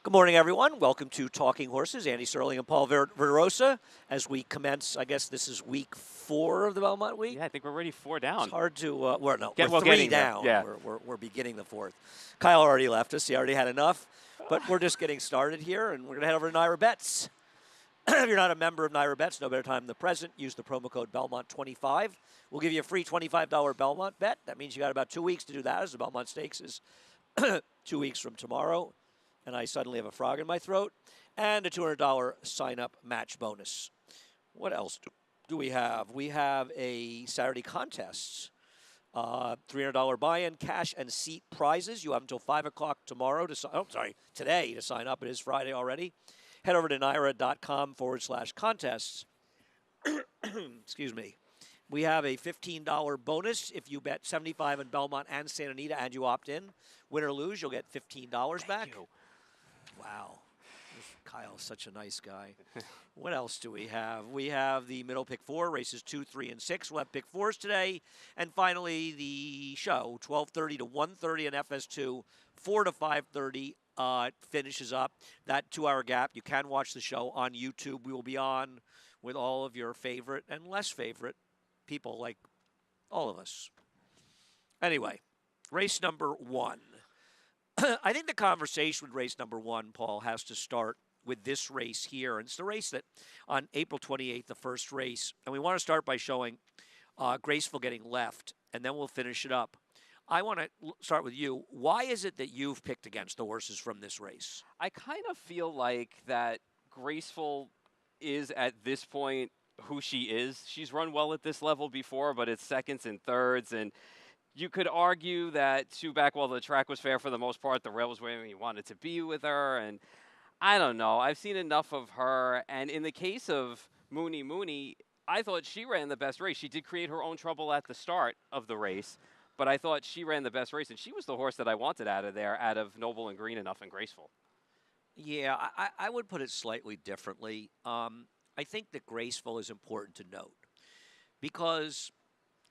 Good morning, everyone. Welcome to Talking Horses. Andy Sterling and Paul Verderosa. As we commence, I guess this is week 4 of the Belmont Week. Yeah, I think we're already 4 down. It's hard to, we're 3 getting there, down. yeah. We're beginning the 4th. Kyle already left us. He already had enough. But we're just getting started here, and we're going to head over to Naira Bets. If you're not a member of Naira Bets, no better time than the present. Use the promo code Belmont25. We'll give you a free $25 Belmont bet. That means you got about 2 weeks to do that, as the Belmont Stakes is 2 weeks from tomorrow. And I suddenly have a frog in my throat, and a $200 sign-up match bonus. What else do we have? We have a Saturday contest, $300 buy-in, cash, and seat prizes. You have until 5 o'clock tomorrow today to sign up. It is Friday already. Head over to naira.com/contests. Excuse me. We have a $15 bonus if you bet 75 in Belmont and Santa Anita and you opt in. Win or lose, you'll get $15 back. You. Wow. Kyle's such a nice guy. What else do we have? We have the middle pick 4, races 2, 3, and 6. We'll have pick 4s today. And finally, the show, 12:30 to 1:30 on FS2, 4 to 5:30 finishes up. That 2-hour gap. You can watch the show on YouTube. We will be on with all of your favorite and less favorite people, like all of us. Anyway, race number 1. I think the conversation with race number 1, Paul, has to start with this race here. And it's the race that on April 28th, the first race. And we want to start by showing Graceful getting left, and then we'll finish it up. I want to start with you. Why is it that you've picked against the horses from this race? I kind of feel like that Graceful is at this point who she is. She's run well at this level before, but it's seconds and thirds, and you could argue that Sue Backwell, the track was fair for the most part. The rail was where he wanted to be with her, and I don't know. I've seen enough of her, and in the case of Mooney, I thought she ran the best race. She did create her own trouble at the start of the race, but I thought she ran the best race, and she was the horse that I wanted out of there, out of Noble and Green Enough and Graceful. Yeah, I would put it slightly differently. I think that Graceful is important to note because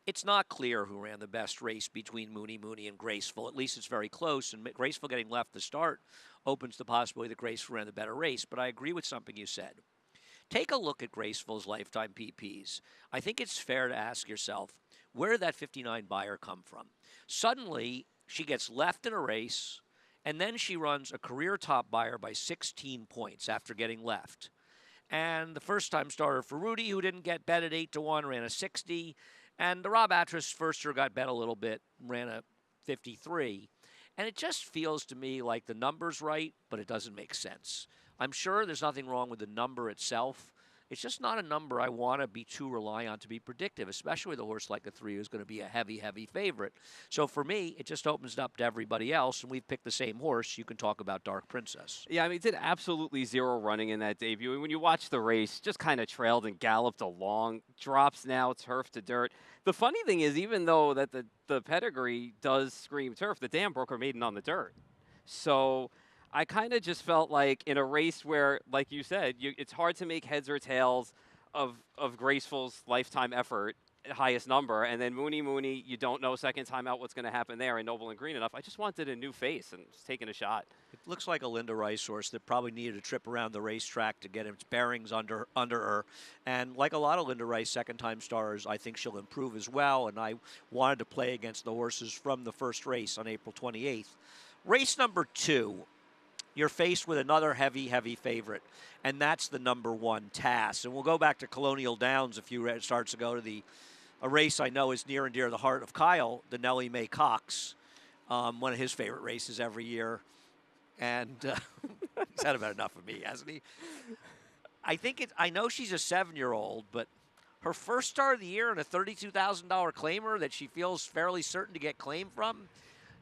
it's not clear who ran the best race between Mooney and Graceful. At least it's very close, and Graceful getting left the start opens the possibility that Graceful ran the better race. But I agree with something you said. Take a look at Graceful's lifetime PPs. I think it's fair to ask yourself, where did that 59 buyer come from? Suddenly, she gets left in a race, and then she runs a career top buyer by 16 points after getting left. And the first-time starter for Rudy, who didn't get bet at 8-1, ran a 60. And the Rob Atras firster got bet a little bit, ran a 53. And it just feels to me like the number's right, but it doesn't make sense. I'm sure there's nothing wrong with the number itself. It's just not a number I want to be too reliant on to be predictive, especially with a horse like a 3 who's going to be a heavy favorite. So for me, it just opens it up to everybody else, and we've picked the same horse. You can talk about Dark Princess. Yeah, I mean, it did absolutely zero running in that debut. And when you watch the race, just kind of trailed and galloped along, drops now, turf to dirt. The funny thing is, even though that the pedigree does scream turf, the dam broke her maiden on the dirt. So I kind of just felt like in a race where, like you said, it's hard to make heads or tails of Graceful's lifetime effort, highest number, and then Mooney, you don't know second time out what's going to happen there, and Noble and Green Enough. I just wanted a new face and was taking a shot. It looks like a Linda Rice horse that probably needed a trip around the racetrack to get its bearings under her. And like a lot of Linda Rice second-time stars, I think she'll improve as well, and I wanted to play against the horses from the first race on April 28th. Race number 2. You're faced with another heavy favorite, and that's the number 1, Tass. And we'll go back to Colonial Downs a few starts ago to a race I know is near and dear to the heart of Kyle, the Nellie Mae Cox, one of his favorite races every year. And he's had about enough of me, hasn't he? I know she's a 7-year-old, but her first start of the year in a $32,000 claimer that she feels fairly certain to get claim from,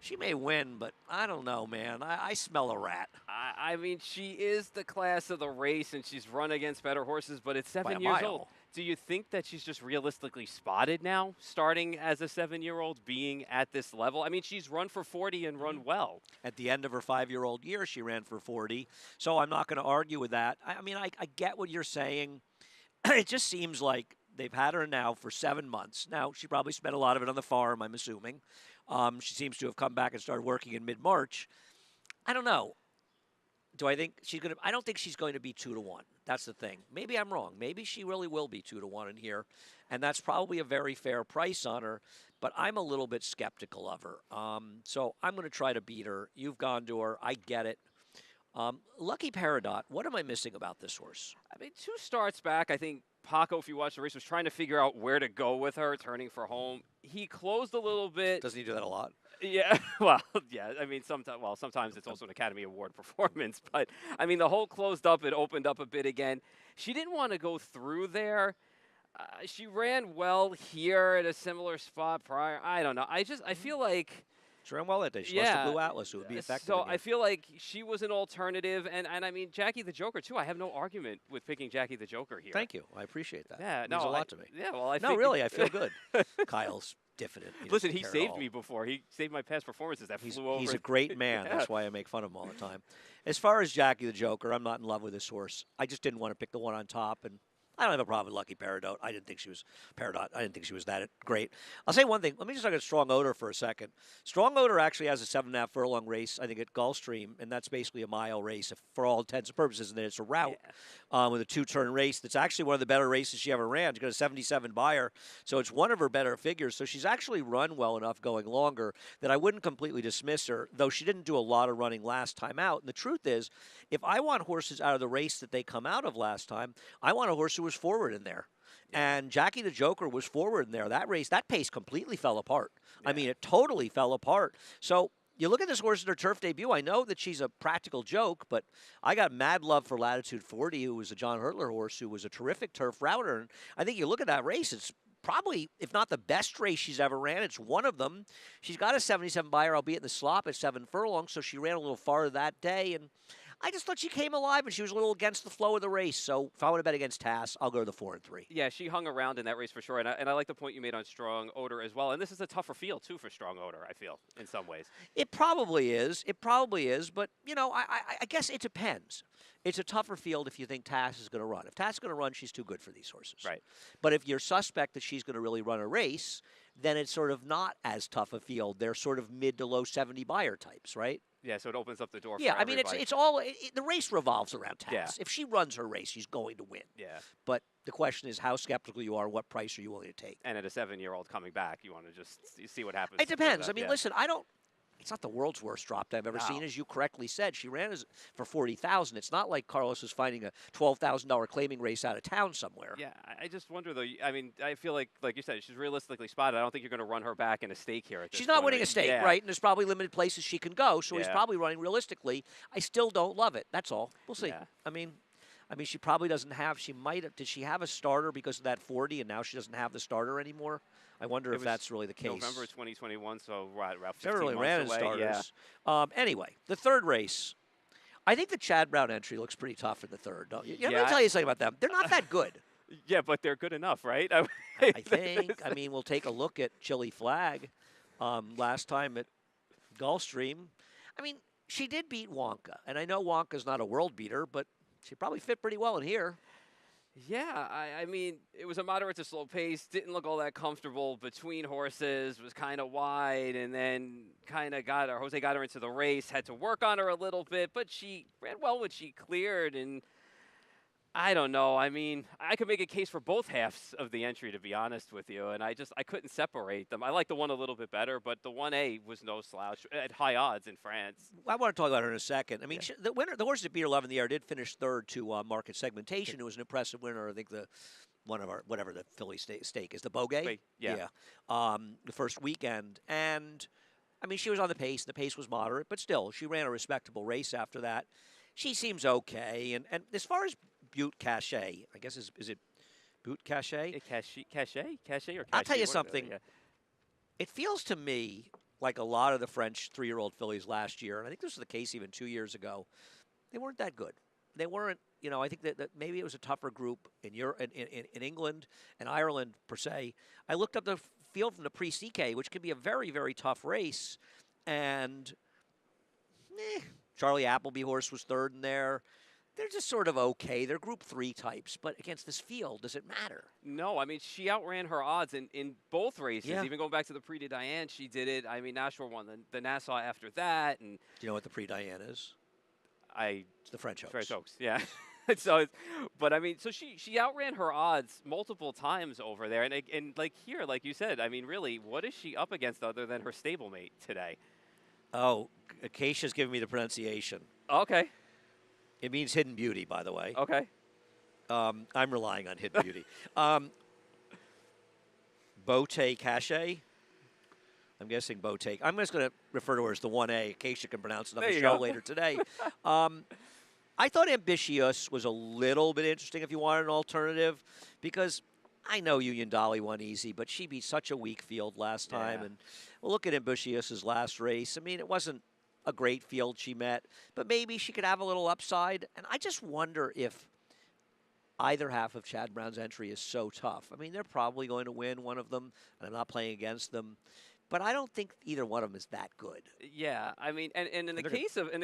she may win, but I don't know, man. I smell a rat. I mean, she is the class of the race, and she's run against better horses, but it's 7 years old. Do you think that she's just realistically spotted now, starting as a 7-year-old, being at this level? I mean, she's run for 40 and run well. At the end of her 5-year-old year, she ran for 40, so I'm not going to argue with that. I mean, I get what you're saying. It just seems like they've had her now for 7 months. Now, she probably spent a lot of it on the farm, I'm assuming. She seems to have come back and started working in mid-March. I don't know. Do I think she's going to? I don't think she's going to be 2-1. That's the thing. Maybe I'm wrong. Maybe she really will be 2-1 in here, and that's probably a very fair price on her. But I'm a little bit skeptical of her. So I'm going to try to beat her. You've gone to her. I get it. Lucky Peridot. What am I missing about this horse? I mean, 2 starts back, I think Paco, if you watch the race, was trying to figure out where to go with her, turning for home. He closed a little bit. Doesn't he do that a lot? Yeah, well, yeah. I mean, sometimes it's also an Academy Award performance, but I mean, the hole closed up. It opened up a bit again. She didn't want to go through there. She ran well here at a similar spot prior. I don't know. I feel like. She ran well that day. She lost to Blue Atlas, who would be effective. So again. I feel like she was an alternative, and I mean Jackie the Joker too. I have no argument with picking Jackie the Joker here. Thank you. I appreciate that. Yeah, it means a lot to me. Yeah, well, I no, think really, I feel good. Kyle's diffident. Listen, he saved me before. He saved my past performances. Flew over. He's a great man. Yeah. That's why I make fun of him all the time. As far as Jackie the Joker, I'm not in love with this horse. I just didn't want to pick the one on top, and I don't have a problem with Lucky Peridot. I didn't think she was that great. I'll say one thing. Let me just talk about Strong Odor for a second. Strong Odor actually has a 7.5 furlong race, I think, at Gulfstream, and that's basically a mile race for all intents and purposes, and then it's a route with a 2-turn race. That's actually one of the better races she ever ran. She's got a 77 buyer, so it's one of her better figures. So she's actually run well enough going longer that I wouldn't completely dismiss her, though she didn't do a lot of running last time out. And the truth is, if I want horses out of the race that they come out of last time, I want a horse who was forward in there. And Jackie the Joker was forward in there. That race, that pace completely fell apart. I mean, it totally fell apart. So you look at this horse in her turf debut. I know that she's a practical joke, but I got mad love for Latitude 40, who was a John Hurtler horse, who was a terrific turf router. And I think you look at that race, it's probably, if not the best race she's ever ran, it's one of them. She's got a 77 buyer, albeit in the slop at 7 furlongs, so she ran a little farther that day. And I just thought she came alive, and she was a little against the flow of the race. So if I want to bet against Tass, I'll go to the 4 and 3. Yeah, she hung around in that race for sure, and I like the point you made on Strong Odor as well. And this is a tougher field too for Strong Odor, I feel, in some ways. It probably is. It probably is. But I guess it depends. It's a tougher field if you think Tass is going to run. If Tass is going to run, she's too good for these horses. Right. But if you're suspect that she's going to really run a race, then it's sort of not as tough a field. They're sort of mid to low 70 buyer types, right? Yeah, so it opens up the door. Yeah, for I mean, everybody. it's all the race revolves around Tass. Yeah. If she runs her race, she's going to win. Yeah. But the question is how skeptical you are. What price are you willing to take? And at a 7-year-old coming back, you want to just see what happens. It depends. I mean, yeah. listen, it's not the world's worst drop I've ever seen, as you correctly said. She ran for 40,000. It's not like Carlos was finding a $12,000 claiming race out of town somewhere. Yeah, I just wonder though. I mean, I feel like you said, she's realistically spotted. I don't think you're going to run her back in a stake here. She's not winning a stake, yeah. right? And there's probably limited places she can go, so he's Yeah. probably running realistically. I still don't love it. That's all. We'll see. Yeah. I mean, she probably doesn't have. She might have. Did she have a starter because of that 40, and now she doesn't have the starter anymore? I wonder if that's really the case. November 2021, so right, about 15 Never really months ran in away. starters. Yeah. Anyway, the third race. I think the Chad Brown entry looks pretty tough in the third. Don't you? Let me tell you something about them. They're not that good. Yeah, but they're good enough, right? I think. I mean, we'll take a look at Chili Flag last time at Gulfstream. I mean, she did beat Wonka, and I know Wonka's not a world beater, but she probably fit pretty well in here. Yeah, I mean, it was a moderate to slow pace. Didn't look all that comfortable between horses. Was kind of wide, and then kind of Jose got her into the race. Had to work on her a little bit, but she ran well when she cleared. And I don't know. I mean, I could make a case for both halves of the entry, to be honest with you. And I couldn't separate them. I like the one a little bit better, but the 1A was no slouch at high odds in France. I want to talk about her in a second. I mean, the winner, the horse that beat her 11 in the air, did finish third to Market Segmentation. It was an impressive winner. I think one of our, whatever the Philly stake is, the Bogey. Yeah. The first weekend. And, I mean, she was on the pace. The pace was moderate, but still, she ran a respectable race after that. She seems okay. And as far as Butte Cachet, I guess, is it Butte Cachet? Cachet or Cachet? I'll tell you something. It feels to me like a lot of the French 3-year-old fillies last year, and I think this was the case even 2 years ago, they weren't that good. They weren't, I think that maybe it was a tougher group in England and Ireland, per se. I looked up the field from the Prix-CK, which can be a very, very tough race, and Charlie Appleby horse was third in there. They're just sort of okay. They're Group 3 types, but against this field, does it matter? No, I mean, she outran her odds in both races. Yeah. Even going back to the Prix de Diane, she did it. I mean, Nashua won the Nassau after that. And Do you know what the Prix Diane is? It's the French French Oaks. Oaks, yeah. So, but I mean, so she outran her odds multiple times over there, and like here, like you said, I mean, really, what is she up against other than her stablemate today? Oh, Acacia's giving me the pronunciation. Okay, It means hidden beauty, by the way. okay. I'm relying on hidden beauty. Botte Cachet. I'm guessing Botte. I'm just going to refer to her as the 1A. Acacia can pronounce it on There the you show go. later today. I thought Ambitious was a little bit interesting if you wanted an alternative, because I know Union Dolly won easy, but she beat such a weak field last time. Yeah. And well, look at Ambitious's last race. I mean, it wasn't a great field she met, but maybe she could have a little upside. And I just wonder if either half of Chad Brown's entry is so tough. I mean, they're probably going to win one of them, and I'm not playing against them. But I don't think either one of them is that good. Yeah, I mean, and in the They're gonna-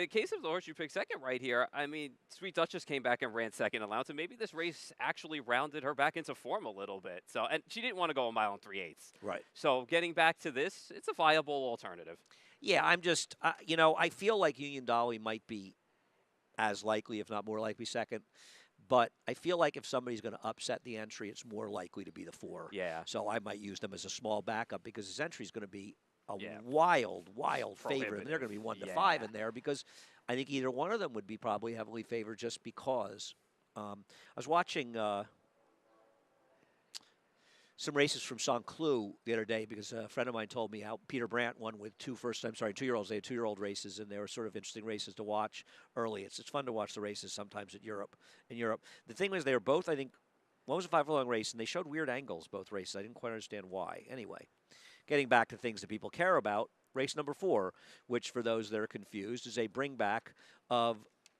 case of the horse you picked second right here, I mean, Sweet Duchess came back and ran second allowed, so maybe this race actually rounded her back into form a little bit. So, and she didn't want to go a mile and 3/8. Right. So, getting back to this, it's a viable alternative. Yeah, I'm just, I feel like Union Dolly might be as likely, if not more likely, second. But I feel like if somebody's going to upset the entry, it's more likely to be the 4. Yeah. So I might use them as a small backup because his entry is going to be a Yeah. wild favorite. And they're going to be 1 to 5 Yeah. in there because I think either one of them would be probably heavily favored just because. I was watching some races from St. Cloud the other day because a friend of mine told me how Peter Brandt won with 2-year-olds. They had 2-year-old races, and they were sort of interesting races to watch early. It's fun to watch the races sometimes in Europe. The thing was, they were both, I think, one was a 5-furlong race, and they showed weird angles, both races. I didn't quite understand why. Anyway, getting back to things that people care about, race number 4, which for those that are confused is a bring back of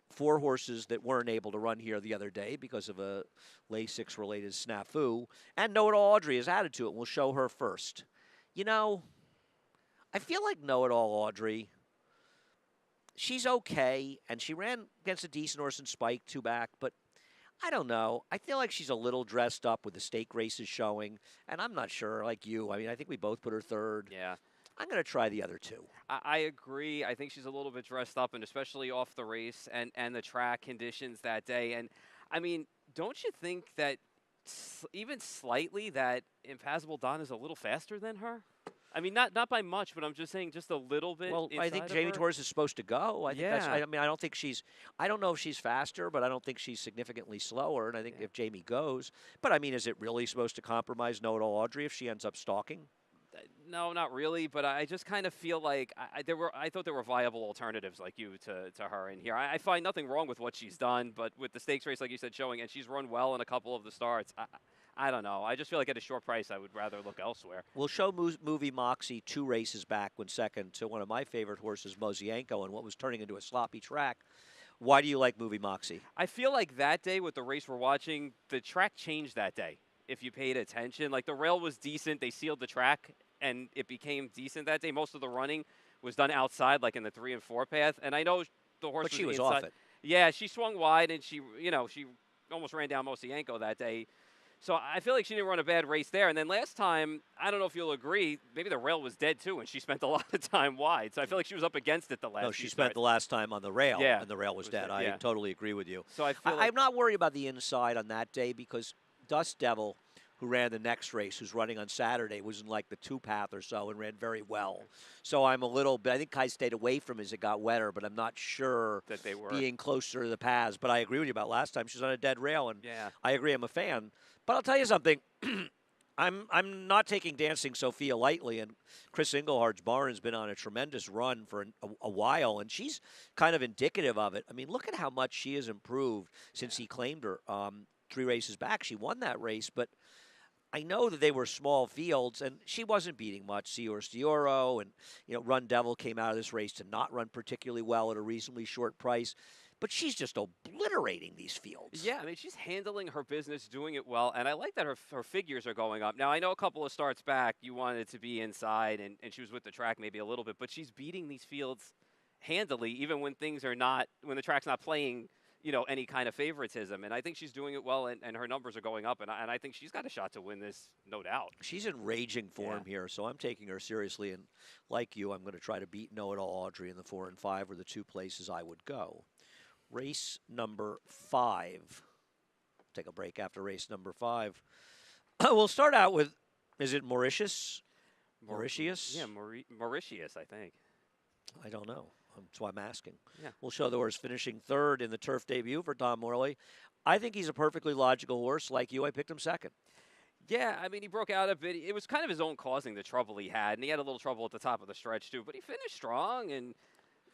4 horses that weren't able to run here the other day because of a Lasix-related snafu. And Know It All Audrey has added to it. We'll show her first. You know, I feel like Know It All Audrey, she's okay, and she ran against a decent horse in Spike 2 back, but I don't know. I feel like she's a little dressed up with the stake races showing, and I'm not sure, like you. I mean, I think we both put her third. Yeah. I'm going to try the other 2. I agree. I think she's a little bit dressed up, and especially off the race and the track conditions that day. And, I mean, don't you think that even slightly that Impassable Dawn is a little faster than her? I mean, not by much, but I'm just saying just a little bit. Well, I think inside of Jamie her. Torres is supposed to go. I think that's. Yeah. I mean, I don't think she's. I don't know if she's faster, but I don't think she's significantly slower. And I think if Jamie goes, but I mean, is it really supposed to compromise Know It All Audrey if she ends up stalking? No, not really. But I just kind of feel like I thought there were viable alternatives like you to her in here. I find nothing wrong with what she's done, but with the stakes race, like you said, showing, and she's run well in a couple of the starts. I don't know. I just feel like at a short price, I would rather look elsewhere. We'll show Movie Moxie 2 races back when second to one of my favorite horses, Mozienko, and what was turning into a sloppy track. Why do you like Movie Moxie? I feel like that day with the race we're watching, the track changed that day. If you paid attention, like the rail was decent, they sealed the track, and it became decent that day. Most of the running was done outside, like in the 3 and 4 path. And I know the horse But she was inside. off it. Yeah, she swung wide, and she almost ran down Mozienko that day. So I feel like she didn't run a bad race there. And then last time, I don't know if you'll agree, maybe the rail was dead too, and she spent a lot of time wide. So I feel like she was up against it the last. No, few she spent starts. the last time on the rail, Yeah, and the rail was dead. dead, I yeah. totally agree with you. So I feel like I'm not worried about the inside on that day because Dust Devil, who ran the next race, who's running on Saturday, was in like the 2 path or so and ran very well. So I'm a little bit, I think Kai stayed away from as it got wetter, but I'm not sure that they were. being closer to the paths. But I agree with you about last time. She's on a dead rail, and Yeah. I agree. I'm a fan. But I'll tell you something. I'm not taking Dancing Sophia lightly, and Chris Englehart's barn has been on a tremendous run for a while, and she's kind of indicative of it. I mean, look at how much she has improved since he claimed her 3 races back. She won that race, but I know that they were small fields, and she wasn't beating much. Seahorse Dioro and Run Devil came out of this race to not run particularly well at a reasonably short price. But she's just obliterating these fields. Yeah, I mean, she's handling her business, doing it well, and I like that her figures are going up. Now, I know a couple of starts back, you wanted to be inside, and she was with the track maybe a little bit, but she's beating these fields handily, even when things are not, when the track's not playing, any kind of favoritism. And I think she's doing it well, and her numbers are going up, and I think she's got a shot to win this, no doubt. She's in raging form here, so I'm taking her seriously, and like you, I'm going to try to beat Know It All Audrey in the 4 and 5 were the 2 places I would go. race number 5. Take a break after race number 5. We'll start out with, is it Mauritius? Mauritius? Yeah, Mauritius, I think. I don't know. That's why I'm asking. Yeah. We'll show the horse finishing 3rd in the turf debut for Tom Morley. I think he's a perfectly logical horse. Like you, I picked him 2nd. Yeah, I mean, he broke out a bit. It was kind of his own causing the trouble he had, and he had a little trouble at the top of the stretch, too. But he finished strong, and,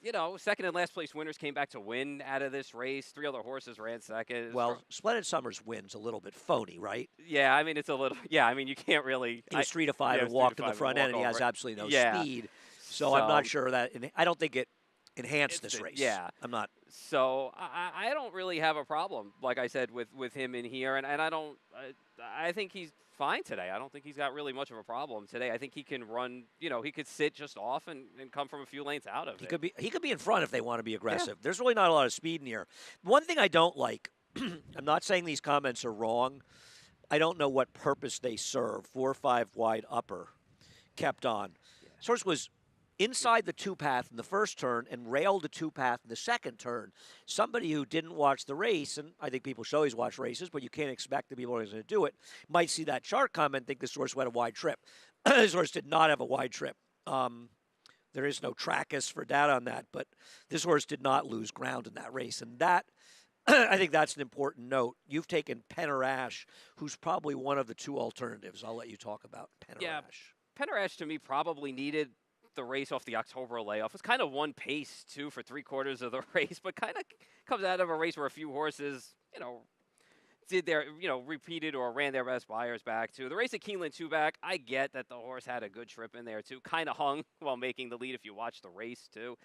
you know, 2nd and last place winners came back to win out of this race. 3 other horses ran 2nd. Well, Splendid Summers wins a little bit phony, right? Yeah, I mean, it's a little, yeah, I mean, you can't really. He was 3 to 5 and walked in the front end, and he has absolutely no speed. So I'm not sure that, I don't think it enhanced this race. Yeah. I'm not. So I don't really have a problem, like I said, with him in here, and I don't. I think he's fine today. I don't think he's got really much of a problem today. I think he can run. You know, he could sit just off and come from a few lanes out of it. He could be in front if they want to be aggressive. Yeah. There's really not a lot of speed in here. One thing I don't like. I'm not saying these comments are wrong. I don't know what purpose they serve. 4-5 wide upper, kept on. Yeah. Source was inside the 2-path in the first turn and railed the 2-path in the second turn. Somebody who didn't watch the race, and I think people should always watch races, but you can't expect the people who are going to do it, might see that chart comment and think this horse had a wide trip. This horse did not have a wide trip. There is no Trackus for data on that, but this horse did not lose ground in that race. And that, I think that's an important note. You've taken Penner-Ash, who's probably one of the 2 alternatives. I'll let you talk about Penner-Ash. Yeah, Penner-Ash to me probably needed the race off the October layoff. It's kind of one pace, too, for 3/4 of the race, but kind of comes out of a race where a few horses, you know, repeated or ran their best buyers back, too. The race at Keeneland 2-back, I get that the horse had a good trip in there, too. Kind of hung while making the lead if you watch the race, too.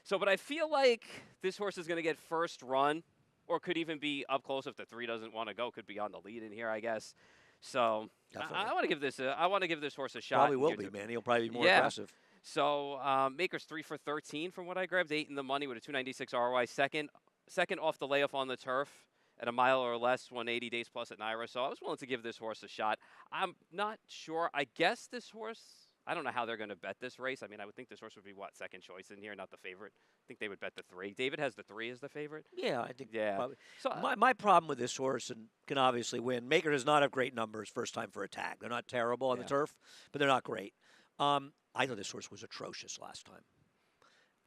So, but I feel like this horse is going to get first run, or could even be up close if the 3 doesn't want to go. Could be on the lead in here, I guess. So I want to give this horse a shot. Probably will be, man. He'll probably be more aggressive. So Maker's 3 for 13 from what I grabbed, 8 in the money with a 296 ROI. Second off the layoff on the turf at a mile or less, 180 days plus at Naira. So I was willing to give this horse a shot. I'm not sure. I guess this horse, I don't know how they're going to bet this race. I mean, I would think this horse would be, second choice in here, not the favorite. I think they would bet the 3. David has the 3 as the favorite. Yeah, I think. Yeah. Probably. So my problem with this horse, and can obviously win, Maker does not have great numbers first time for a tag. They're not terrible on the turf, but they're not great. I thought this horse was atrocious last time,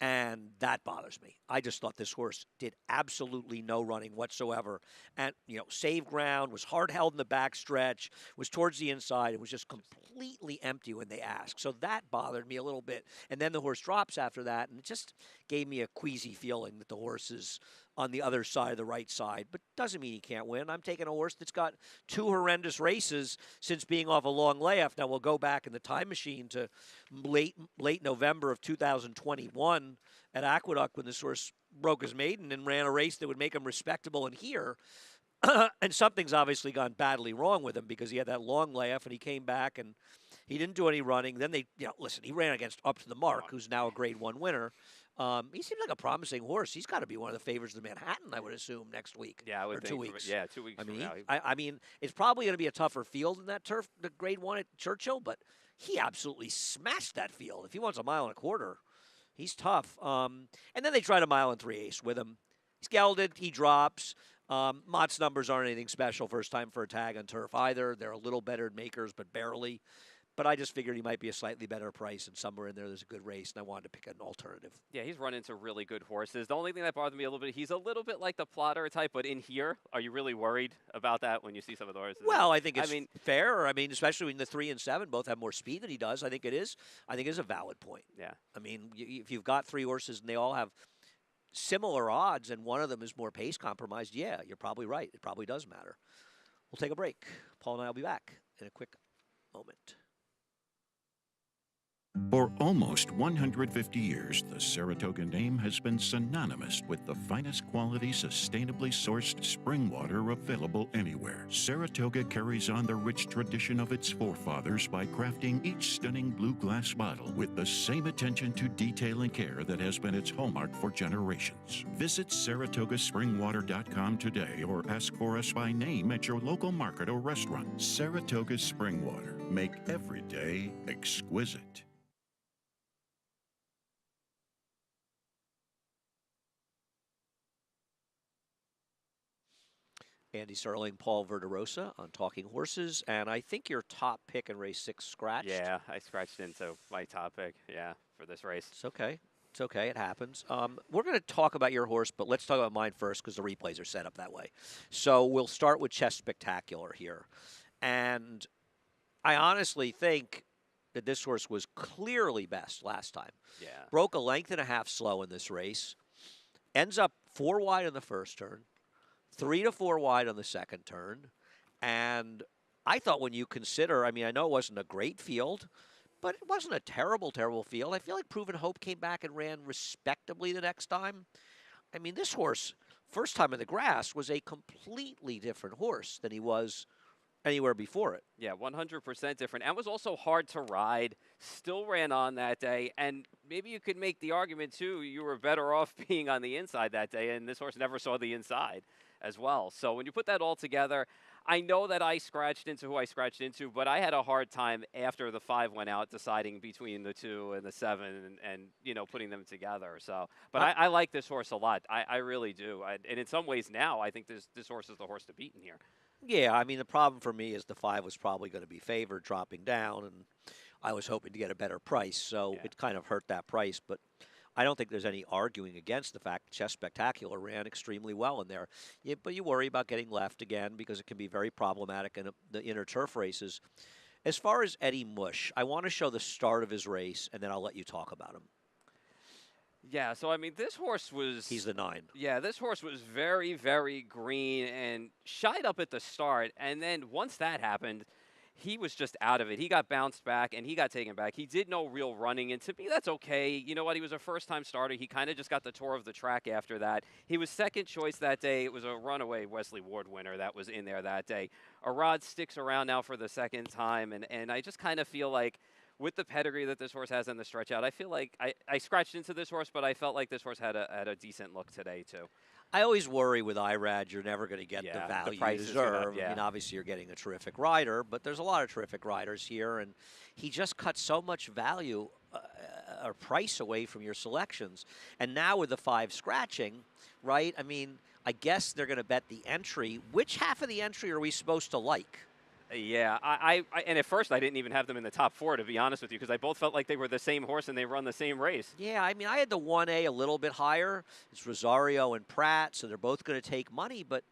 and that bothers me. I just thought this horse did absolutely no running whatsoever, and saved ground, was hard held in the backstretch, was towards the inside, and was just completely empty when they asked. So that bothered me a little bit. And then the horse drops after that, and it just gave me a queasy feeling that the horse is on the other side of the right side, but doesn't mean he can't win. I'm taking a horse that's got 2 horrendous races since being off a long layoff. Now we'll go back in the time machine to late November of 2021 at Aqueduct when this horse broke his maiden and ran a race that would make him respectable in here. And something's obviously gone badly wrong with him because he had that long layoff and he came back and he didn't do any running. Then he ran against Up to the Mark, who's now a Grade 1 winner. He seems like a promising horse. He's got to be one of the favorites of Manhattan, I would assume, next week. Yeah, I would or think 2 weeks. Yeah, 2 weeks. I mean, from I mean, it's probably going to be a tougher field in that turf, the Grade 1 at Churchill, but he absolutely smashed that field. If he wants a 1.25 miles, he's tough. And then they tried a 1 3/8 with him. He's gelded. He drops. Mott's numbers aren't anything special first time for a tag on turf either. They're a little better than Makers, but barely. But I just figured he might be a slightly better price, and somewhere in there's a good race, and I wanted to pick an alternative. Yeah, he's run into really good horses. The only thing that bothered me a little bit, he's a little bit like the plotter type, but in here, are you really worried about that when you see some of the horses? Well, I think it's fair. I mean, especially when the 3 and 7 both have more speed than he does. I think it is. I think it's a valid point. Yeah. I mean, if you've got 3 horses and they all have similar odds and one of them is more pace compromised, yeah, you're probably right. It probably does matter. We'll take a break. Paul and I will be back in a quick moment. For almost 150 years, the Saratoga name has been synonymous with the finest quality, sustainably sourced spring water available anywhere. Saratoga carries on the rich tradition of its forefathers by crafting each stunning blue glass bottle with the same attention to detail and care that has been its hallmark for generations. Visit SaratogaSpringwater.com today or ask for us by name at your local market or restaurant. Saratoga Spring Water. Make every day exquisite. Andy Serling, Paul Verderosa on Talking Horses, and I think your top pick in race 6 scratched. Yeah, I scratched into my topic. Yeah, for this race. It's okay. It's okay. It happens. We're going to talk about your horse, but let's talk about mine first because the replays are set up that way. So we'll start with Chess Spectacular here. And I honestly think that this horse was clearly best last time. Yeah. Broke a length and a half slow in this race. Ends up 4 wide on the first turn, 3 to 4 wide on the second turn. And I thought when you consider, I mean, I know it wasn't a great field, but it wasn't a terrible, terrible field. I feel like Proven Hope came back and ran respectably the next time. I mean, this horse, first time in the grass, was a completely different horse than he was anywhere before it. Yeah, 100% different. And was also hard to ride. Still ran on that day. And maybe you could make the argument, too, you were better off being on the inside that day, and this horse never saw the inside as well. So when you put that all together, I know that I scratched into who I scratched into, but I had a hard time after the 5 went out deciding between the 2 and the 7 and you know, putting them together. So, but I like this horse a lot. I really do. And in some ways now, I think this horse is the horse to beat in here. Yeah, I mean, the problem for me is the 5 was probably going to be favored dropping down, and I was hoping to get a better price, so Yeah. it kind of hurt that price. But I don't think there's any arguing against the fact that Chess Spectacular ran extremely well in there. But you worry about getting left again because it can be very problematic in the inner turf races. As far as Eddie Mush, I want to show the start of his race, and then I'll let you talk about him. Yeah, so I mean, this horse was... He's the 9. Yeah, this horse was very, very green and shied up at the start. And then once that happened, he was just out of it. He got bounced back and he got taken back. He did no real running. And to me, that's okay. You know what? He was a first-time starter. He kind of just got the tour of the track after that. He was second choice that day. It was a runaway Wesley Ward winner that was in there that day. Arad sticks around now for the second time. And I just kind of feel like with the pedigree that this horse has in the stretch out, I feel like I scratched into this horse, but I felt like this horse had a decent look today, too. I always worry with Irad, you're never going to get the value you price is gonna- deserve. yeah. I mean, obviously, you're getting a terrific rider, but there's a lot of terrific riders here, and he just cut so much value or price away from your selections. And now with the 5 scratching, right? I mean, I guess they're going to bet the entry. Which half of the entry are we supposed to like? Yeah, and at first I didn't even have them in the top 4, to be honest with you, because I both felt like they were the same horse and they run the same race. Yeah, I mean, I had the 1A a little bit higher. It's Rosario and Pratt, so they're both going to take money. But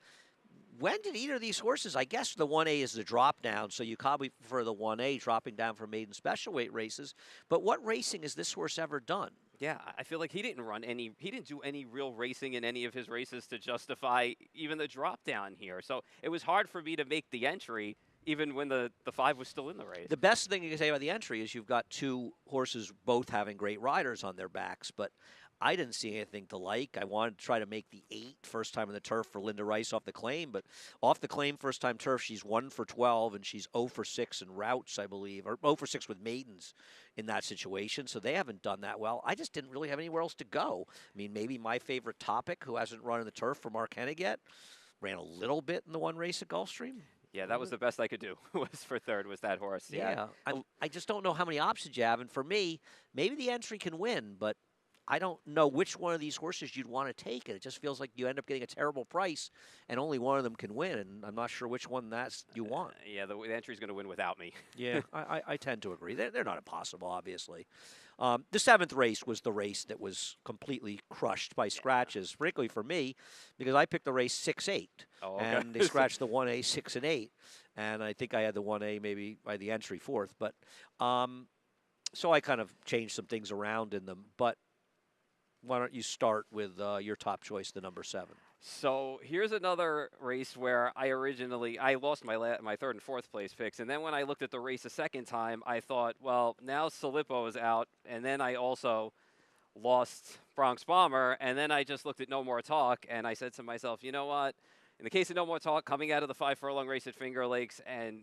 when did either of these horses, I guess the 1A is the drop down, so you probably prefer the 1A dropping down for maiden special weight races. But what racing has this horse ever done? Yeah, I feel like he didn't do any real racing in any of his races to justify even the drop down here. So it was hard for me to make the entry, even when the 5 was still in the race. The best thing you can say about the entry is you've got 2 horses both having great riders on their backs, but I didn't see anything to like. I wanted to try to make the 8 first time in the turf for Linda Rice off the claim, but off the claim first time turf, she's 1 for 12 and she's 0 for 6 in routes, I believe, or 0 for 6 with maidens in that situation. So they haven't done that well. I just didn't really have anywhere else to go. I mean, maybe my favorite Topic, who hasn't run in the turf for Mark Hennig yet, ran a little bit in the one race at Gulfstream. Yeah, that was the best I could do, was for third, was that horse. Yeah. I just don't know how many options you have. And for me, maybe the entry can win, but I don't know which one of these horses you'd want to take. And it just feels like you end up getting a terrible price and only one of them can win. And I'm not sure which one you want. Yeah, the entry's going to win without me. Yeah, I tend to agree. They're not impossible, obviously. The 7th race was the race that was completely crushed by scratches, particularly for me, because I picked the race 6-8. Oh, okay. And they scratched the 1A 6 and 8. And I think I had the 1A maybe by the entry 4th. But so I kind of changed some things around in them. But why don't you start with your top choice, the number 7? So here's another race where I lost my 3rd and 4th place picks, and then when I looked at the race a second time, I thought, well, now Silippo is out, and then I also lost Bronx Bomber, and then I just looked at No More Talk, and I said to myself, you know what? In the case of No More Talk, coming out of the 5 furlong race at Finger Lakes, and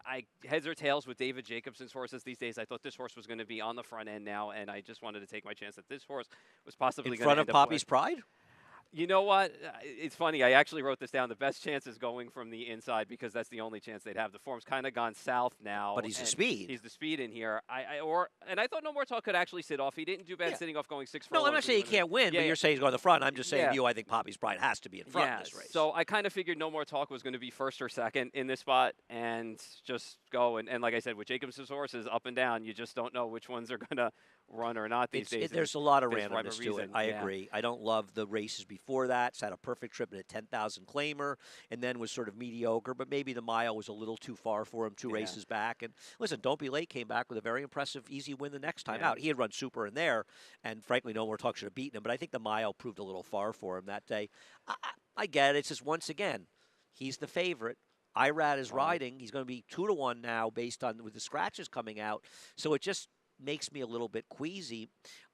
I heads or tails with David Jacobson's horses these days. I thought this horse was going to be on the front end now, and I just wanted to take my chance that this horse was possibly in going to front end of up Poppy's Pride. You know what? It's funny. I actually wrote this down. The best chance is going from the inside because that's the only chance they'd have. The form's kind of gone south now. But he's the and speed. He's the speed in here. And I thought No More Talk could actually sit off. He didn't do bad Yeah. sitting off going 6 No, I'm furlongs not saying he and winning. can't win, Yeah, but yeah. you're saying he's going to the front. I'm just saying Yeah. to you, I think Poppy's Pride has to be in front in this race. So I kind of figured No More Talk was going to be first or second in this spot and just go. And like I said, with Jacobs' horses up and down, you just don't know which ones are going to run or not these days. There's a lot of this rhyme or randomness to it. reason, I yeah. agree. I don't love the races before that. It's had a perfect trip in a 10,000 claimer and then was sort of mediocre, but maybe the mile was a little too far for him, two Yeah. races back. And listen, Don't Be Late came back with a very impressive, easy win the next time Yeah. out. He had run super in there, and frankly, No More Talk should have beaten him, but I think the mile proved a little far for him that day. I get it. It's just, once again, he's the favorite. Irad is riding. He's going to be 2-1 now based on with the scratches coming out. So it just makes me a little bit queasy.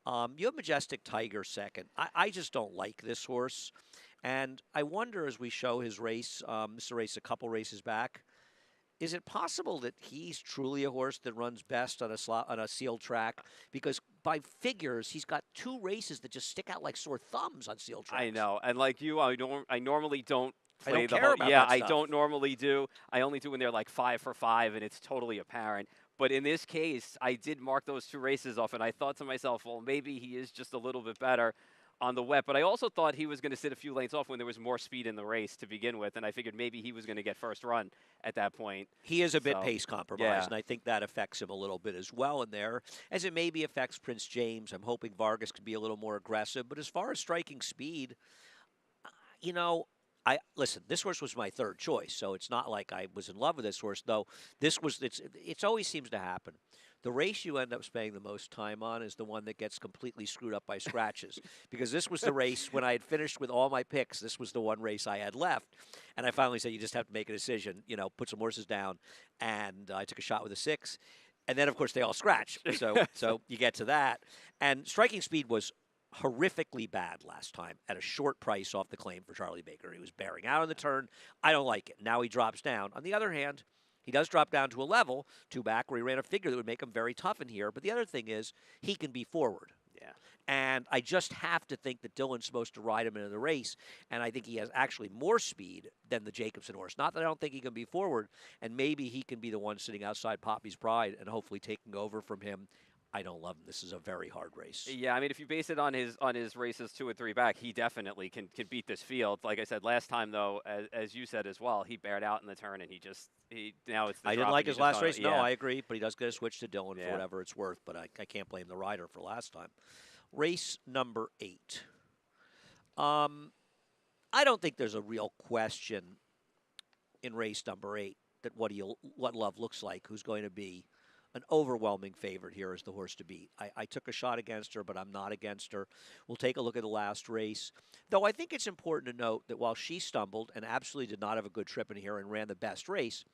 You have Majestic Tiger second. I just don't like this horse. And I wonder as we show his race, Mr. Race a couple races back, is it possible that he's truly a horse that runs best on a sealed track? Because by figures, he's got 2 races that just stick out like sore thumbs on sealed tracks. I know. And like you, I normally don't I play don't the care whole. about Yeah, that I stuff. don't normally do. I only do when they're like 5 for 5 and it's totally apparent. But in this case, I did mark those 2 races off, and I thought to myself, well, maybe he is just a little bit better on the wet. But I also thought he was going to sit a few lanes off when there was more speed in the race to begin with, and I figured maybe he was going to get first run at that point. He is a bit So, pace compromised, yeah. and I think that affects him a little bit as well in there, as it maybe affects Prince James. I'm hoping Vargas can be a little more aggressive. But as far as striking speed, you know, listen, this horse was my third choice, so it's not like I was in love with this horse, though. It's always seems to happen. The race you end up spending the most time on is the one that gets completely screwed up by scratches. Because this was the race, when I had finished with all my picks, this was the one race I had left. And I finally said, you just have to make a decision, put some horses down. And I took a shot with a 6. And then, of course, they all scratch. So you get to that. And striking speed was horrifically bad last time at a short price off the claim for Charlie Baker. He was bearing out on the turn. I don't like it. Now he drops down. On the other hand, he does drop down to a level, 2 back, where he ran a figure that would make him very tough in here. But the other thing is, he can be forward. Yeah. And I just have to think that Dylan's supposed to ride him into the race. And I think he has actually more speed than the Jacobson horse. Not that I don't think he can be forward. And maybe he can be the one sitting outside Poppy's Pride and hopefully taking over from him. I don't love him. This is a very hard race. Yeah, I mean, if you base it on his races 2 and 3 back, he definitely can beat this field. Like I said last time, though, as you said as well, he bared out in the turn, and now it's. I didn't like his last race. No, I agree, but he does get a switch to Dylan for Yeah. whatever it's worth. But I can't blame the rider for last time. Race number 8. I don't think there's a real question in race number 8 that what Love looks like, who's going to be an overwhelming favorite here as the horse to beat. I took a shot against her, but I'm not against her. We'll take a look at the last race. Though I think it's important to note that while she stumbled and absolutely did not have a good trip in here and ran the best race,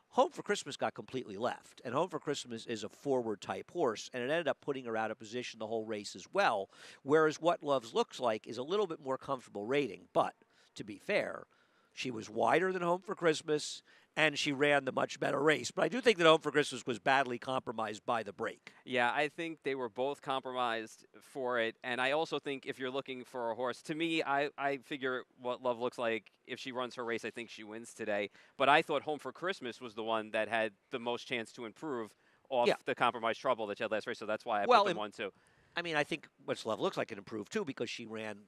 Home for Christmas got completely left. And Home for Christmas is a forward-type horse, and it ended up putting her out of position the whole race as well, whereas What Loves looks like is a little bit more comfortable rating. But, to be fair, she was wider than Home for Christmas, and she ran the much better race. But I do think that Home for Christmas was badly compromised by the break. Yeah, I think they were both compromised for it. And I also think if you're looking for a horse, to me, I figure What Love looks like, if she runs her race, I think she wins today. But I thought Home for Christmas was the one that had the most chance to improve off the compromised trouble that she had last race. So that's why I put them 1-2. I mean, I think What Love looks like it improved, too, because she ran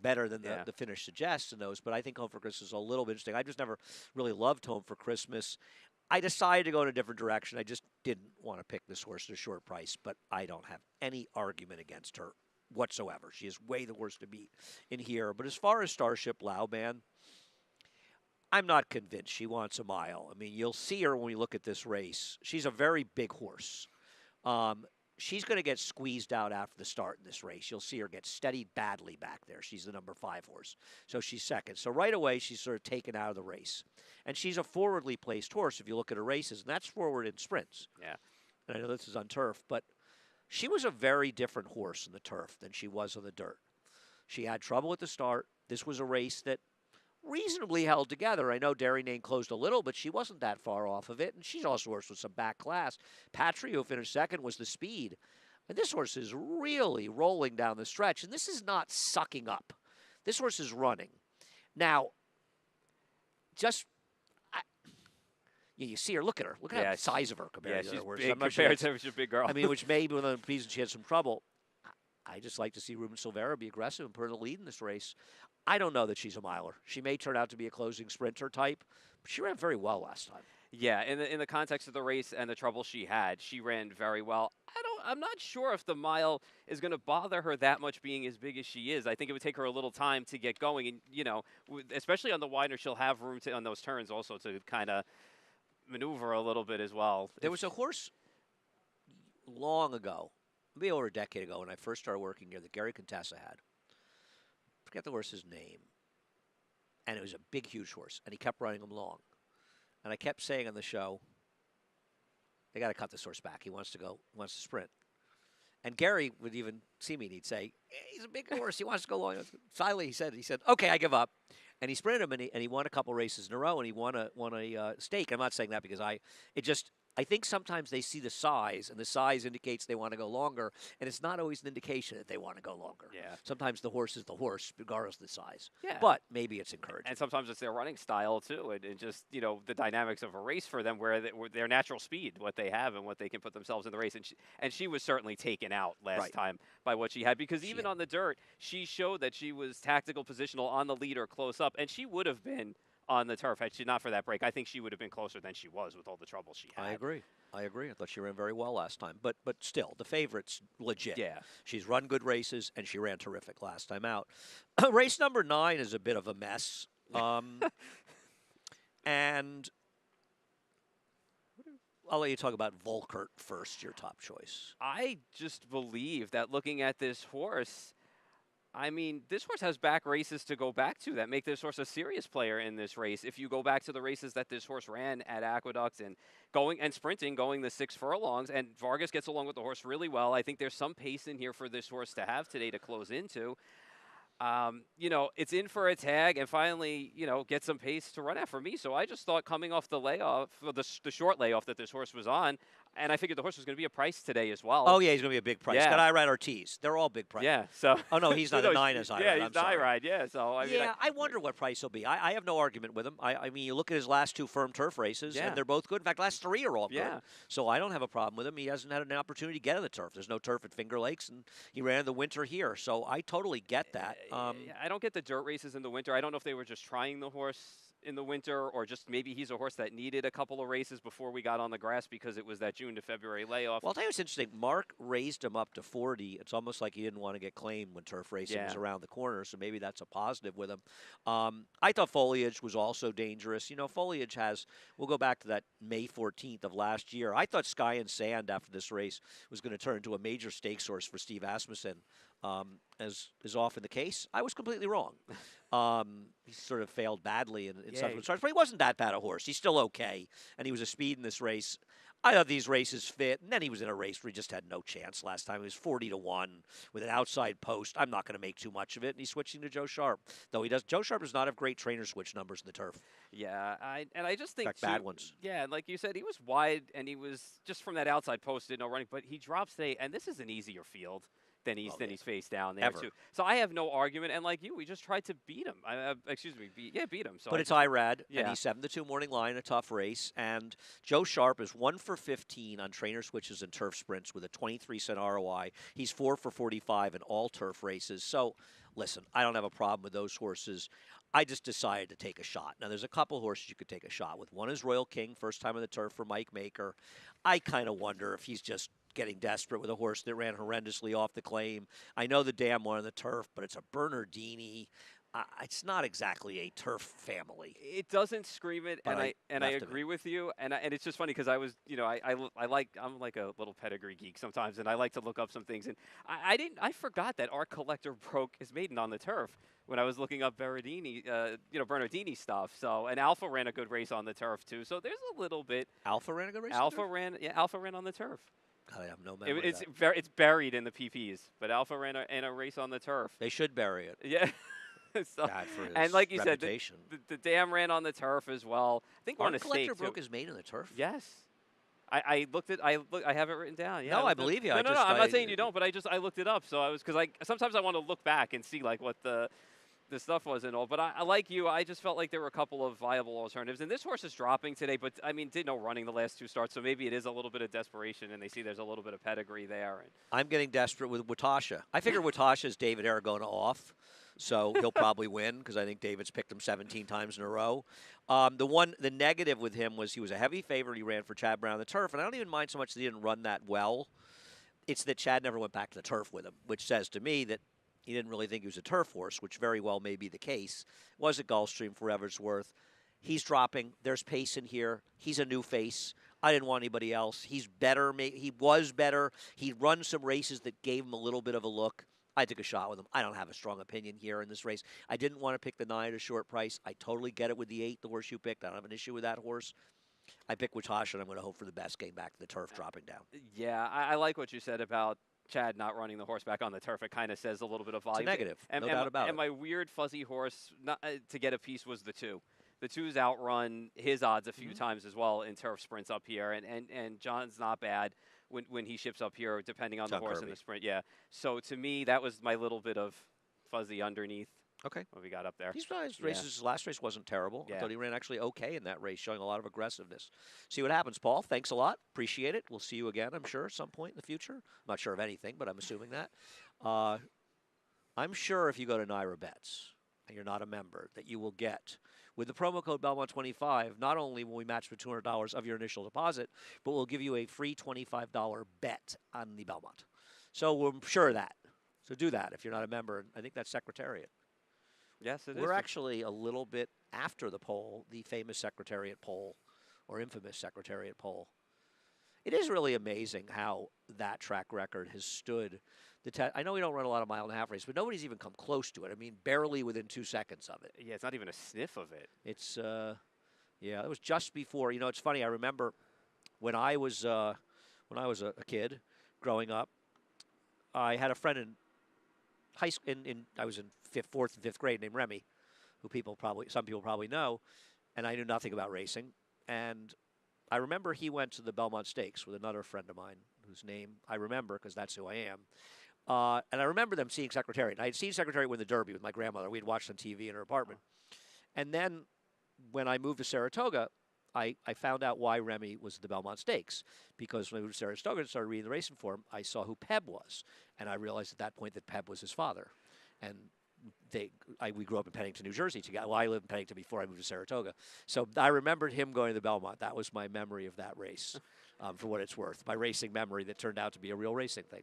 better than the finish suggests in those. But I think Home for Christmas is a little bit interesting. I just never really loved Home for Christmas. I decided to go in a different direction. I just didn't want to pick this horse at a short price, but I don't have any argument against her whatsoever. She is way the worst to beat in here. But as far as Starship Lauban, I'm not convinced she wants a mile. I mean, you'll see her when you look at this race. She's a very big horse. She's going to get squeezed out after the start in this race. You'll see her get steadied badly back there. She's the number 5 horse. So she's second. So right away, she's sort of taken out of the race. And she's a forwardly placed horse if you look at her races, and that's forward in sprints. Yeah. And I know this is on turf, but she was a very different horse in the turf than she was on the dirt. She had trouble at the start. This was a race that reasonably held together. I know Dairy Name closed a little, but she wasn't that far off of it, and she's also a horse with some back class. Patria, who finished second, was the speed. And this horse is really rolling down the stretch, and this is not sucking up. This horse is running. Now, just I, you see her. Look at her. Look at Yeah, the size of her compared Yeah, to the she's other horses. big I'm not sure compared that's- to she's a big girl. I mean, which may be one of the reasons she had some trouble. I just like to see Ruben Silvera be aggressive and put her in the lead in this race. I don't know that she's a miler. She may turn out to be a closing sprinter type, but she ran very well last time. Yeah, in the context of the race and the trouble she had, she ran very well. I'm not sure if the mile is going to bother her that much being as big as she is. I think it would take her a little time to get going, and especially on the wider, she'll have room on those turns also to kind of maneuver a little bit as well. There was a horse long ago, maybe over a decade ago, when I first started working here, that Gary Contessa had. Forget the horse's name. And it was a big, huge horse, and he kept running him long. And I kept saying on the show, they got to cut this horse back. He wants to go, he wants to sprint. And Gary would even see me, and he'd say, he's a big horse. He wants to go long. Finally, he said, okay, I give up. And he sprinted him, and he won a couple races in a row, and he won a stake. I'm not saying that because I think sometimes they see the size, and the size indicates they want to go longer, and it's not always an indication that they want to go longer. Yeah. Sometimes the horse is the horse, regardless of the size. Yeah. But maybe it's encouraging. And sometimes it's their running style too, and just the dynamics of a race for them, where their natural speed, what they have, and what they can put themselves in the race. And she was certainly taken out last time by what she had, because even on the dirt, she showed that she was tactical, positional on the leader, close up, and she would have been on the turf had she not for that break. I think she would have been closer than she was with all the trouble she had. I agree. I thought she ran very well last time. But still, the favorite's legit. Yeah. She's run good races, and she ran terrific last time out. Race number 9 is a bit of a mess. And I'll let you talk about Volkert first, your top choice. I just believe that looking at this horse, I mean, this horse has back races to go back to that make this horse a serious player in this race. If you go back to the races that this horse ran at Aqueduct and sprinting, going the 6 furlongs, and Vargas gets along with the horse really well. I think there's some pace in here for this horse to have today to close into. It's in for a tag and finally, get some pace to run at for me. So I just thought coming off the layoff, the short layoff that this horse was on, and I figured the horse was going to be a price today as well. Oh, yeah, he's going to be a big price. Yeah. Got Irad Ortiz. They're all big prices. Yeah, so. Oh, no, he's not a 9 as Irad. Yeah, he's I'm sorry. Irad, yeah. So, I wonder what price he'll be. I have no argument with him. I mean, you look at his last 2 firm turf races, and they're both good. In fact, last 3 are all good. Yeah. So I don't have a problem with him. He hasn't had an opportunity to get in the turf. There's no turf at Finger Lakes, and he ran in the winter here. So I totally get that. I don't get the dirt races in the winter. I don't know if they were just trying the horse in the winter, or just maybe he's a horse that needed a couple of races before we got on the grass because it was that June to February layoff. Well, I'll tell you what's interesting. Mark raised him up to 40. It's almost like he didn't want to get claimed when turf racing was around the corner, so maybe that's a positive with him. I thought Foliage was also dangerous. Foliage we'll go back to that May 14th of last year. I thought Sky and Sand after this race was going to turn into a major stakes horse for Steve Asmussen. As is often the case, I was completely wrong. He sort of failed badly in subsequent starts, but he wasn't that bad a horse. He's still okay, and he was a speed in this race. I thought these races fit, and then he was in a race where he just had no chance last time. He was 40-1 with an outside post. I'm not going to make too much of it, and he's switching to Joe Sharp. Though Joe Sharp does not have great trainer switch numbers in the turf. Yeah, I just think in fact, bad ones. Yeah, like you said, he was wide, and he was just from that outside post, did no running, but he drops today, and this is an easier field than he's face down there too. So I have no argument, and like you, we just tried to beat him. Beat him. So but it's Irad, and he's 7-2 morning line, a tough race, and Joe Sharp is 1 for 15 on trainer switches and turf sprints with a 23-cent ROI. He's 4 for 45 in all turf races. So, listen, I don't have a problem with those horses. I just decided to take a shot. Now, there's a couple horses you could take a shot with. One is Royal King, first time on the turf for Mike Maker. I kind of wonder if he's just getting desperate with a horse that ran horrendously off the claim. I know the dam won on the turf, but it's a Bernardini. It's not exactly a turf family. It doesn't scream it, and I agree with you. And it's just funny because I was, I'm like a little pedigree geek sometimes, and I like to look up some things. And I forgot that Art Collector broke his maiden on the turf when I was looking up Bernardini stuff. So, and Alpha ran a good race on the turf too. So there's a little bit. Alpha ran a good race. Alpha ran on the turf. I have no memory. It's buried in the PPs, but Alpha ran a race on the turf. They should bury it. Yeah. So, bad for his and like you reputation. said, the dam ran on the turf as well. I think Art Collector broke his maiden on the turf. Yes. I have it written down. Yeah, no, I believe you. No, I'm not saying you don't, but I looked it up. So because sometimes I want to look back and see like what the the stuff wasn't all. But I like you. I just felt like there were a couple of viable alternatives. And this horse is dropping today, but I mean, did no running the last 2 starts, so maybe it is a little bit of desperation, and they see there's a little bit of pedigree there. And I'm getting desperate with Watasha. I figure Watasha's David Aragona off, so he'll probably win because I think David's picked him 17 times in a row. The negative with him was he was a heavy favorite. He ran for Chad Brown on the turf, and I don't even mind so much that he didn't run that well. It's that Chad never went back to the turf with him, which says to me that he didn't really think he was a turf horse, which very well may be the case. Was at Gulfstream for Eversworth. He's dropping. There's pace in here. He's a new face. I didn't want anybody else. He's better. He was better. He run some races that gave him a little bit of a look. I took a shot with him. I don't have a strong opinion here in this race. I didn't want to pick the 9 at a short price. I totally get it with the 8, the horse you picked. I don't have an issue with that horse. I picked Watasha, and I'm going to hope for the best getting back to the turf, dropping down. yeah, I like what you said about Chad not running the horse back on the turf. It kind of says a little bit of volume. It's a negative, and, no doubt about it. And my weird fuzzy horse to get a piece was the 2. The 2's outrun his odds a few times as well in turf sprints up here, and John's not bad when he ships up here, depending on John the horse Kirby. in the sprint. Yeah. So to me, that was my little bit of fuzzy underneath. Okay. What we got up there. His races, his last race wasn't terrible. I Yeah. thought he ran actually okay in that race, showing a lot of aggressiveness. See what happens, Paul. Thanks a lot. Appreciate it. We'll see you again, I'm sure, at some point in the future. I'm not sure of anything, but I'm assuming that. I'm sure if you go to Naira Bets and you're not a member, that you will get, with the promo code Belmont25, not only will we match for $200 of your initial deposit, but we'll give you a free $25 bet on the Belmont. So we're sure of that. So do that if you're not a member. I think that's Secretariat. Yes, it is. We're actually a little bit after the poll, the famous Secretariat poll, or infamous Secretariat poll. It is really amazing how that track record has stood the test. I know we don't run a lot of mile-and-a-half races, but nobody's even come close to it. I mean, barely within 2 seconds of it. Yeah, it's not even a sniff of it. It's, yeah, it was just before. You know, it's funny. I remember when I was a kid growing up, I had a friend in high school. I was in 4th and 5th grade named Remy, who some people probably know, and I knew nothing about racing. And I remember he went to the Belmont Stakes with another friend of mine, whose name I remember because that's who I am. And I remember them seeing Secretariat. And I had seen Secretariat win the Derby with my grandmother. We had watched on TV in her apartment. And then when I moved to Saratoga, I found out why Remy was at the Belmont Stakes. Because when I moved to Saratoga and started reading the racing form, I saw who Peb was. And I realized at that point that Peb was his father. And we grew up in Pennington, New Jersey together. Well, I lived in Pennington before I moved to Saratoga. So I remembered him going to the Belmont. That was my memory of that race, for what it's worth. My racing memory that turned out to be a real racing thing.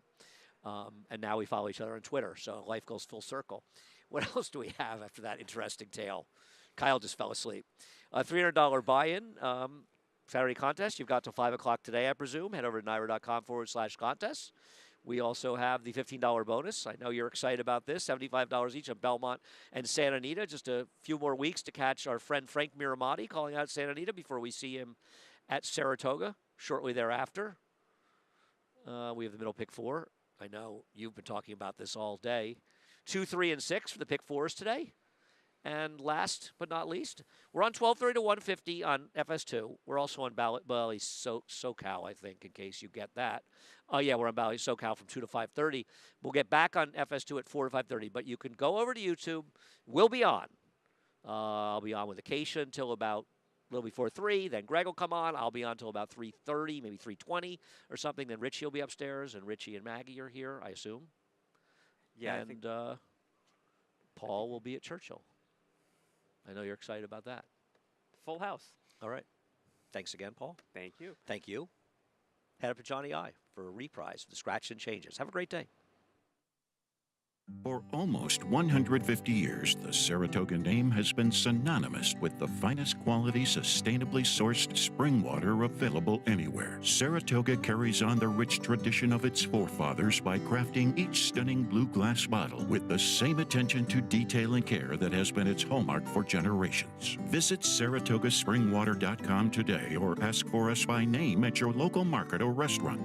And now we follow each other on Twitter, so life goes full circle. What else do we have after that interesting tale? Kyle just fell asleep. $300 buy-in, Saturday contest. You've got till 5 o'clock today, I presume. Head over to NYRA.com/contests. We also have the $15 bonus. I know you're excited about this. $75 each on Belmont and Santa Anita. Just a few more weeks to catch our friend Frank Miramati calling out Santa Anita before we see him at Saratoga shortly thereafter. We have the middle pick 4. I know you've been talking about this all day. 2, 3, and 6 for the pick 4s today. And last but not least, we're on 1230 to 150 on FS2. We're also on Bally's SoCal, I think, in case you get that. Yeah, we're on Bally's SoCal from 2 to 5:30. We'll get back on FS2 at 4 to 5:30. But you can go over to YouTube. We'll be on. I'll be on with Acacia until about a little before 3. Then Greg will come on. I'll be on until about 3:30, maybe 3:20 or something. Then Richie will be upstairs, and Richie and Maggie are here, I assume. Yeah, and I think Paul will be at Churchill. I know you're excited about that. full house. All right. Thanks again, Paul. Thank you. Thank you. Head up to Johnny I for a reprise of the Scratch and Changes. Have a great day. For almost 150 years, the Saratoga name has been synonymous with the finest quality, sustainably sourced spring water available anywhere. Saratoga carries on the rich tradition of its forefathers by crafting each stunning blue glass bottle with the same attention to detail and care that has been its hallmark for generations. Visit SaratogaSpringwater.com today or ask for us by name at your local market or restaurant.